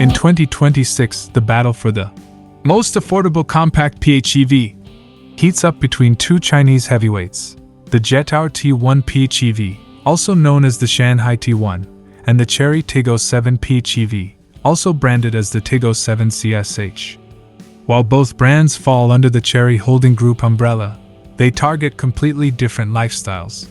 In 2026, the battle for the most affordable compact PHEV heats up between two Chinese heavyweights, the Jetour T1 PHEV, also known as the Shanhai T1, and the Chery TIGGO 7 PHEV, also branded as the TIGGO 7 CSH. While both brands fall under the Chery Holding Group umbrella, they target completely different lifestyles.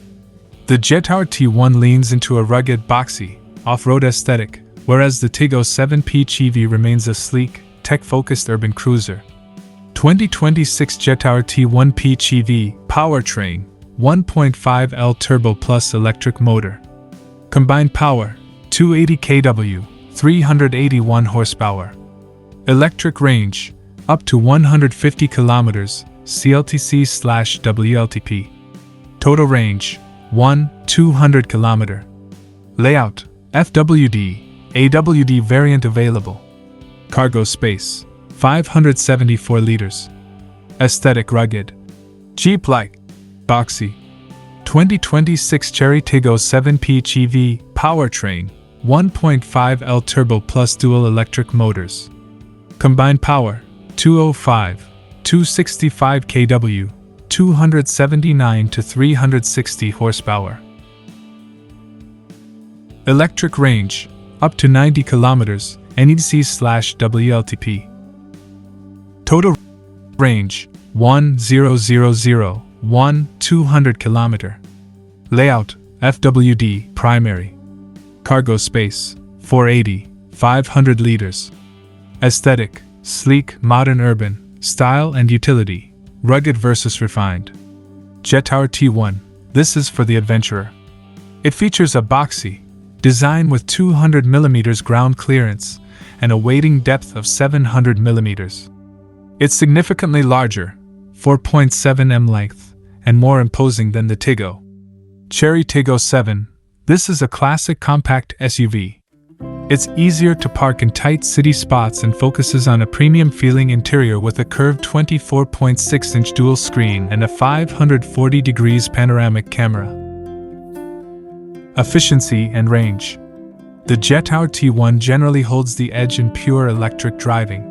The Jetour T1 leans into a rugged, boxy, off-road aesthetic, whereas the TIGGO 7 PHEV remains a sleek, tech-focused urban cruiser. 2026 Jetour T1 PHEV powertrain, 1.5L turbo plus electric motor. Combined power, 280 kW, 381 horsepower. Electric range, up to 150 km, CLTC/WLTP. Total range, 200 km. Layout, FWD, AWD variant available. Cargo space, 574 liters. Aesthetic rugged. Jeep-like. Boxy. 2026 Chery TIGGO 7 PHEV powertrain, 1.5L turbo plus dual electric motors. Combined power, 205, 265 kW, 279 to 360 horsepower. Electric range, up to 90 km, NEDC/WLTP. Total range, 200 km. Layout, FWD, primary. Cargo space, 480, 500 liters. Aesthetic, sleek, modern urban, style and utility, rugged versus refined. Jetour T1, this is for the adventurer. It features a boxy design with 200mm ground clearance and a weighting depth of 700mm. It's significantly larger, 4.7 m length, and more imposing than the TIGGO. Chery TIGGO 7, this is a classic compact SUV. It's easier to park in tight city spots and focuses on a premium-feeling interior with a curved 24.6-inch dual screen and a 540 degrees panoramic camera. Efficiency and range. The Jetour T1 generally holds the edge in pure electric driving.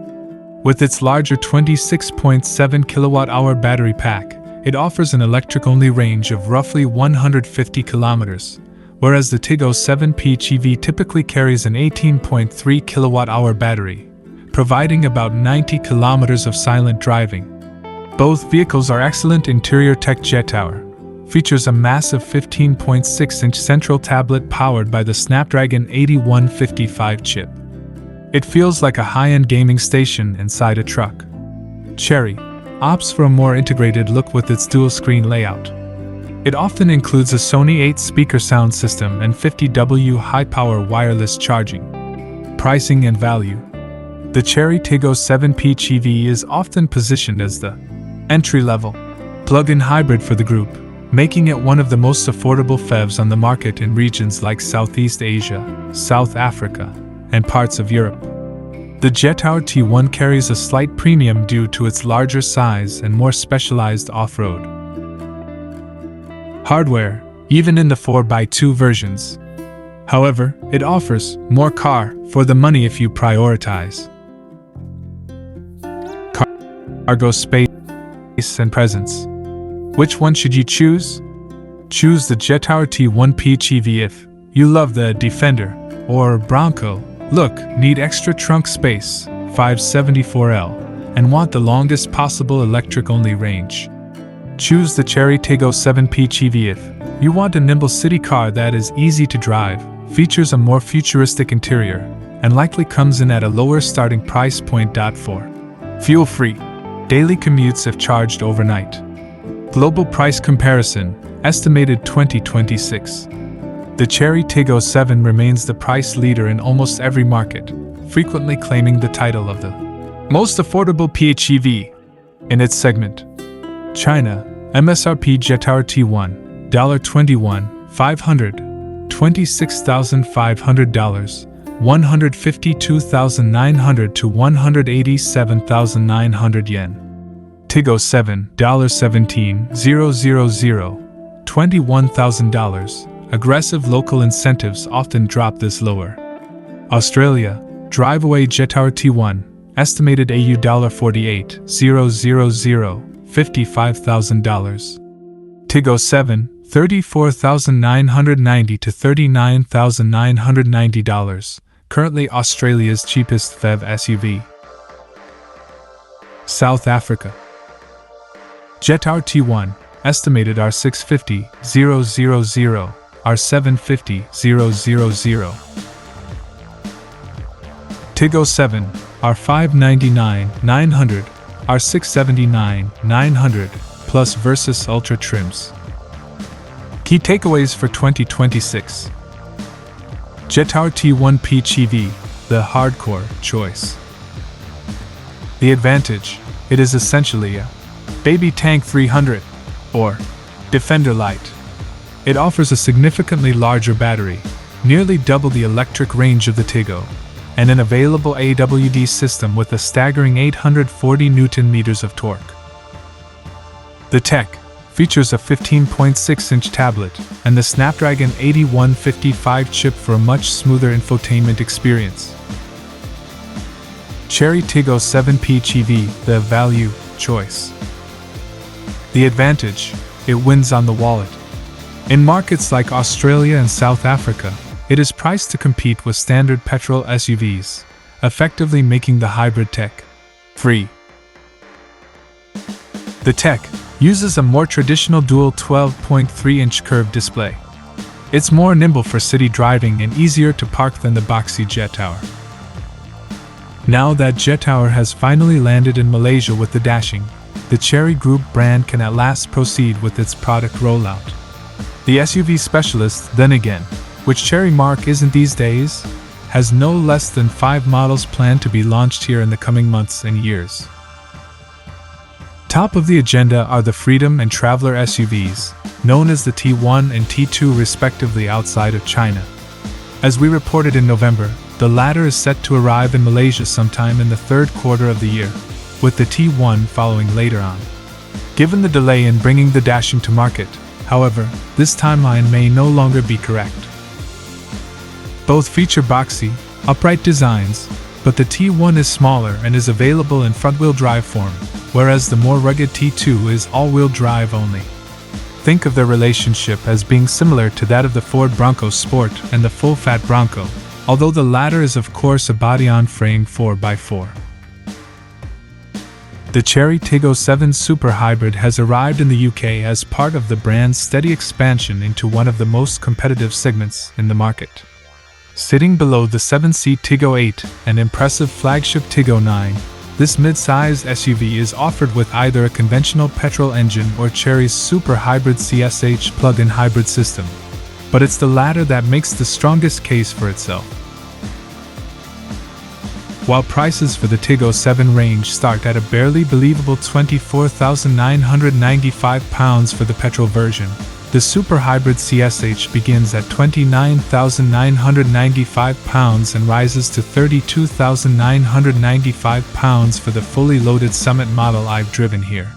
With its larger 26.7 kWh battery pack, it offers an electric-only range of roughly 150 km, whereas the TIGGO 7 PHEV typically carries an 18.3 kWh battery, providing about 90 km of silent driving. Both vehicles are excellent interior tech. Jetour features a massive 15.6-inch central tablet powered by the Snapdragon 8155 chip. It feels like a high-end gaming station inside a truck. Chery opts for a more integrated look with its dual-screen layout. It often includes a Sony 8-speaker sound system and 50W high-power wireless charging. Pricing and value. The Chery TIGGO 7 PHEV is often positioned as the entry-level plug-in hybrid for the group, making it one of the most affordable PHEVs on the market in regions like Southeast Asia, South Africa, and parts of Europe. The Jetour T1 carries a slight premium due to its larger size and more specialized off-road hardware, even in the 4x2 versions. However, it offers more car for the money if you prioritize cargo space and presence. Which one should you choose? Choose the Jetour T1 PHEV if you love the Defender or Bronco look, need extra trunk space, 574L, and want the longest possible electric-only range. Choose the Chery TIGGO 7 PHEV if you want a nimble city car that is easy to drive, features a more futuristic interior, and likely comes in at a lower starting price point. For fuel-free daily commutes if charged overnight. Global price comparison, estimated 2026. The Chery TIGGO 7 remains the price leader in almost every market, frequently claiming the title of the most affordable PHEV in its segment. China, MSRP Jetour T1, $21,500, $26,500, $152,900 to $187,900 yen. TIGGO 7, $17,000, $21,000. Aggressive local incentives often drop this lower. Australia, Drive away Jetour T1, estimated AU $48,000, $55,000. TIGGO 7, $34,990 to $39,990, currently Australia's cheapest PHEV SUV. South Africa. Jetour T1, estimated R650,000, R750,000. TIGGO 7, R599,900, R679,900, plus Versus Ultra trims. Key takeaways for 2026. Jetour T1 PHEV, the hardcore choice. The advantage: it is essentially a baby tank 300 or Defender Lite. It offers a significantly larger battery, nearly double the electric range of the TIGGO, and an available AWD system with a staggering 840 Nm of torque. The tech features a 15.6-inch tablet and the Snapdragon 8155 chip for a much smoother infotainment experience. Chery TIGGO 7 PHEV, the value choice. The advantage: it wins on the wallet. In markets like Australia and South Africa, it is priced to compete with standard petrol SUVs, effectively making the hybrid tech free. The tech uses a more traditional dual 12.3-inch curved display. It's more nimble for city driving and easier to park than the boxy Jetour. Now that Jetour has finally landed in Malaysia with the dashing, the Chery Group brand can at last proceed with its product rollout. The SUV specialist, then again, which Chery Mark isn't these days, has no less than 5 models planned to be launched here in the coming months and years. Top of the agenda are the Freedom and Traveler SUVs, known as the T1 and T2 respectively outside of China. As we reported in November, the latter is set to arrive in Malaysia sometime in the third quarter of the year, with the T1 following later on. Given the delay in bringing the dashing to market, however, this timeline may no longer be correct. Both feature boxy, upright designs, but the T1 is smaller and is available in front-wheel drive form, whereas the more rugged T2 is all-wheel drive only. Think of their relationship as being similar to that of the Ford Bronco Sport and the full-fat Bronco, although the latter is of course a body-on-frame 4x4. The Chery TIGGO 7 Super Hybrid has arrived in the UK as part of the brand's steady expansion into one of the most competitive segments in the market. Sitting below the 7-seat TIGGO 8 and impressive flagship TIGGO 9, this mid-size SUV is offered with either a conventional petrol engine or Chery's Super Hybrid CSH plug-in hybrid system, but it's the latter that makes the strongest case for itself. While prices for the TIGGO 7 range start at a barely believable £24,995 for the petrol version, the Super Hybrid CSH begins at £29,995 and rises to £32,995 for the fully loaded Summit model I've driven here.